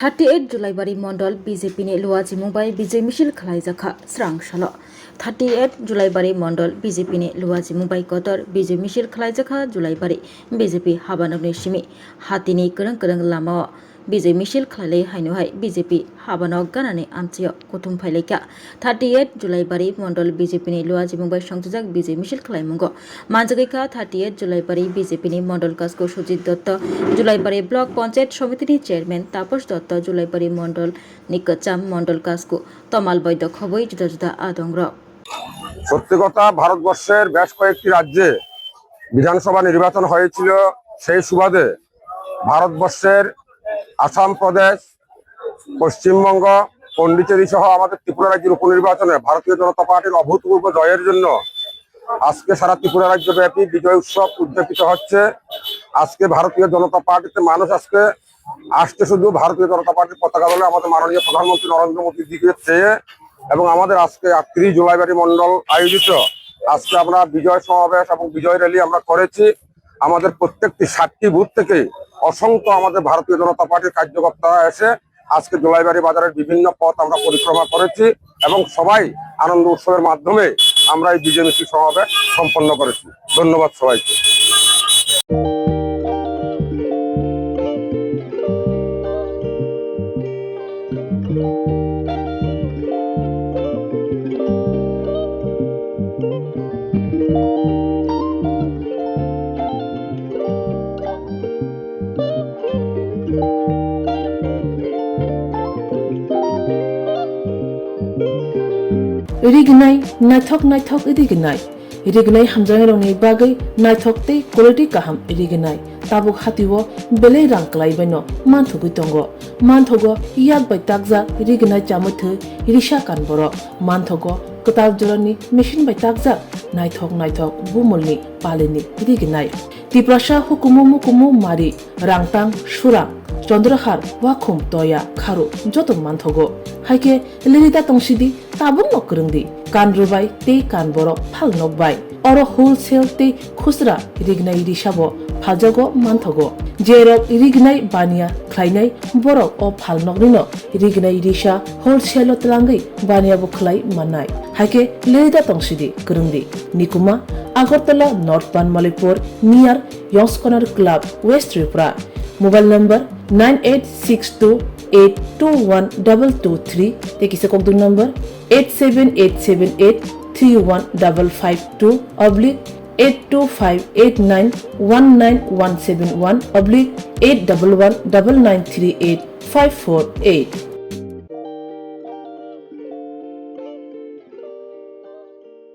38 जुलाइबारि मण्डल बीजेपीनि लुवाजी मुंबाइ विजय मिছিল खालायजाखा स्रांसालो 38 जुलाइबारि मण्डल बीजेपीनि लुवाजी Mumbai Qatar विजय मिছিল खालायजाखा जुलाइबारि BJP हाबानगनि Simi हातीनि करं लामा विजय मिছিল खालाय हायनुहाय BJP हाबानग गानानै आमचियो कुथुम फाइलायका 38 जुलाइबारि मण्डल बीजेपीनि लुवाजी मुंबाइ संसुजाक विजय मिছিল खालायमुंगो मानजागैका 38 जुलाइबारि बीजेपीनि मण्डल कास्को सुजित दत्त जुलाइबारि ब्लक पंचायत समितिनि चेयरमैन तापस दत्त जुलाइबारि मण्डल निकचाम मण्डल कास्को तमाल बৈদ্য खबই जुदा जुदा आदंग्र সত্যি কথা ভারতবর্ষের বেশ কয়েকটি রাজ্যে বিধানসভা নির্বাচন হয়েছিল। সেই সুবাদে ভারতবর্ষের আসাম প্রদেশ, পশ্চিমবঙ্গ, পন্ডিচেরি সহ আমাদের ত্রিপুরা রাজ্যের উপনির্বাচনে ভারতীয় জনতা পার্টির অভূতপূর্ব জয়ের জন্য আজকে সারা ত্রিপুরা রাজ্যব্যাপী বিজয় উৎসব উদযাপিত হচ্ছে। আজকে ভারতীয় জনতা পার্টিতে মানুষ আজকে আসছে শুধু ভারতীয় জনতা পার্টির পতাকা দলে আমাদের মাননীয় প্রধানমন্ত্রী নরেন্দ্র মোদীর দিকে চেয়ে, এবং আমাদের আজকে 38 জুলাইবাড়ি মন্ডল আয়োজিত আজকে আমরা বিজয় সমাবেশ এবং বিজয় র্যালি আমরা করেছি। আমাদের প্রত্যেকটি 60টি বুথ থেকে অসংখ্য আমাদের ভারতীয় জনতা পার্টির কার্যকর্তারা এসে আজকে জুলাইবাড়ি বাজারের বিভিন্ন পথ আমরা পরিক্রমা করেছি এবং সবাই আনন্দ উৎসবের মাধ্যমে আমরা এই বিজয় মিছিল সমাবেশ সম্পন্ন করেছি। ধন্যবাদ সবাইকে। Iriginai naithok iriginai hamjangrongni bagai naithok tei quality kaham iriginai tabuk hatiwo belai rang klaibaino manthogui tongo manthogo yak bai takja iriginai chamuthu irisa kanboro manthogo kotal jorani machine bai takja naithok bumulni palini iriginai tiprasa hukumu mari rangtang surang চন্দ্রহার ওয়াখুম তয়া খারু যত মানথগো হাইকে লিরিতা তংসিদি তাবুন নকরংদি কান রুবাই তে কান বড় ফাল নকবাই or wholesale তে খুচরা রিগনাই রিসাবো ফালজাগো মানথগো যেরক রিগনাই বানিয়া খ্লাইনাই বড় ও ফাল নকরিনো রিগনাই রিসা হোলসেল তলাঙ্গই বানিয়া বখলাই মানাই হাইকে লিরিতা তংসিদি করংদি নিকুমা Agartala north Panmalipur near Young's corner club west Tripura mobile number 9862821223 tekisa kokdu number 87878315552 oblique 82589191171 oblique 8119938 548